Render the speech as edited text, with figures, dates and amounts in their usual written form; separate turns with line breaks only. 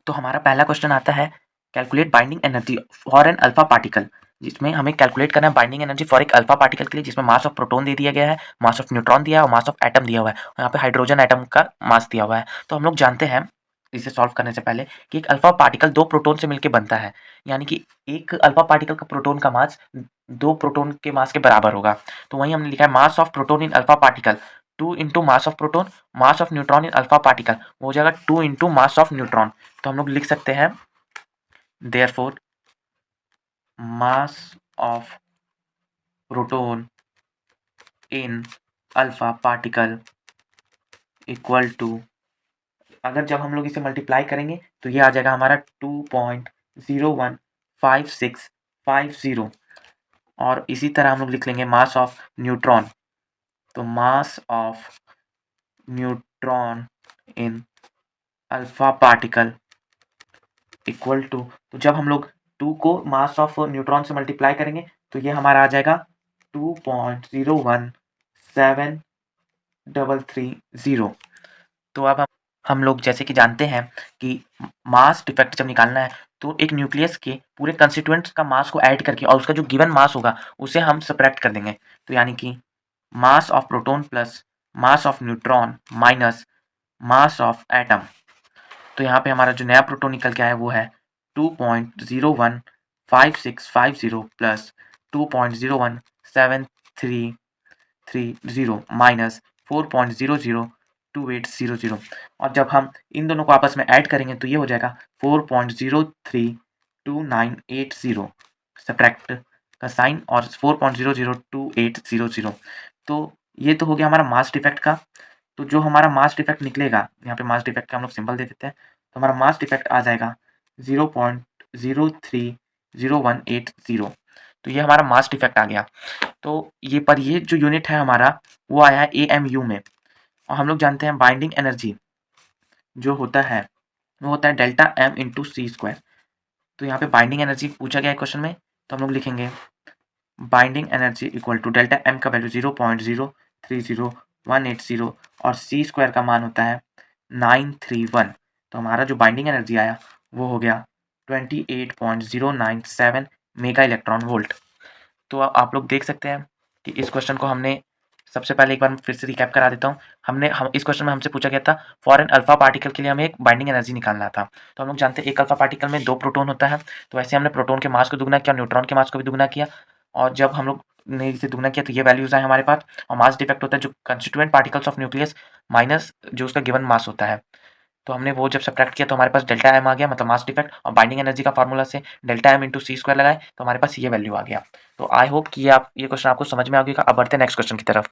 तो हमारा पहला क्वेश्चन आता है calculate binding energy for an alpha particle, जिसमें हमें कैलकुलेट करना है बाइंडिंग एनर्जी फॉर एक अल्फा पार्टिकल के लिए, जिसमें मास ऑफ प्रोटॉन दे दिया गया है, मास ऑफ न्यूट्रॉन दिया है और मास ऑफ एटम दिया हुआ है। और यहाँ पे हाइड्रोजन एटम का मास दिया हुआ है। तो हम लोग जानते हैं इसे सॉल्व करने से पहले कि एक अल्फा पार्टिकल दो प्रोटॉन से मिलकर बनता है, यानी कि एक अल्फा पार्टिकल का प्रोटॉन का मास दो प्रोटॉन के मास के बराबर होगा। तो वहीं हमने लिखा है mass of proton in alpha particle 2 into mass of proton, mass of neutron in alpha particle वो हो जाएगा 2 इंटू मास ऑफ न्यूट्रॉन। तो हम लोग लिख सकते हैं therefore mass of proton in alpha particle equal to, अगर जब हम लोग इसे मल्टीप्लाई करेंगे तो ये आ जाएगा हमारा 2.015650। और इसी तरह हम लोग लिख लेंगे मास ऑफ न्यूट्रॉन, तो mass of neutron in alpha particle equal to, तो जब हम लोग 2 को मास ऑफ न्यूट्रॉन से मल्टीप्लाई करेंगे तो ये हमारा आ जाएगा 2.017330। तो अब हम लोग जैसे कि जानते हैं कि मास डिफेक्ट जब निकालना है तो एक न्यूक्लियस के पूरे कंस्टिट्यूएंट्स का मास को ऐड करके और उसका जो गिवन मास होगा उसे हम सब्ट्रैक्ट कर देंगे। तो यानी कि mass of proton plus mass of neutron minus mass of atom. तो यहाँ पे हमारा जो नया प्रोटॉन निकल के आया वो है 2.015650 प्लस 2.017330 माइनस 4.002800। और जब हम इन दोनों को आपस में ऐड करेंगे तो ये हो जाएगा 4.032980, सब्ट्रैक्ट का साइन और 4.002800। तो ये तो हो गया हमारा मास डिफेक्ट का। तो जो हमारा मास डिफेक्ट निकलेगा, यहाँ पे मास डिफेक्ट का हम लोग सिंबल दे देते हैं, तो हमारा मास डिफेक्ट आ जाएगा 0.0300180। तो ये हमारा मास डिफेक्ट आ गया। तो ये जो यूनिट है हमारा वो आया है AMU में। और हम लोग जानते हैं बाइंडिंग एनर्जी जो होता है वो होता है डेल्टा M इंटू सी स्क्वायर। तो यहाँ पे बाइंडिंग एनर्जी पूछा गया है क्वेश्चन में, तो हम लोग लिखेंगे binding energy equal to delta M का वैल्यू 0.030180 और सी स्क्वायर का मान होता है 931। तो हमारा जो बाइंडिंग एनर्जी आया वो हो गया 28.097 मेगा इलेक्ट्रॉन वोल्ट। तो आप लोग देख सकते हैं कि इस क्वेश्चन को हमने सबसे पहले एक बार फिर से रिकैप करा देता हूँ। इस क्वेश्चन में हमसे पूछा गया था फॉर एन अल्फा पार्टिकल के लिए हमें एक बाइंडिंग एनर्जी निकालना था। तो हम लोग जानते हैं एक अल्फा पार्टिकल में 2 प्रोटॉन होता है, तो ऐसे हमने प्रोटॉन के मास को दुगना किया, न्यूट्रॉन के मास को भी दुगना किया। और जब हम लोग ने इसे दुगना किया तो ये वैल्यूज आए हमारे पास। और मास डिफेक्ट होता है जो constituent particles of nucleus minus जो उसका गिवन मास होता है। तो हमने वो जब सब्ट्रैक्ट किया तो हमारे पास डेल्टा एम आ गया, मतलब मास डिफेक्ट। और बाइंडिंग एनर्जी का फार्मूला से डेल्टा एम इंटू सी स्क्वायर लगाए तो हमारे पास ये वैल्यू आ गया। तो आई होप कि ये क्वेश्चन आपको समझ में आ गया। अब बढ़ते हैं नेक्स्ट क्वेश्चन की तरफ।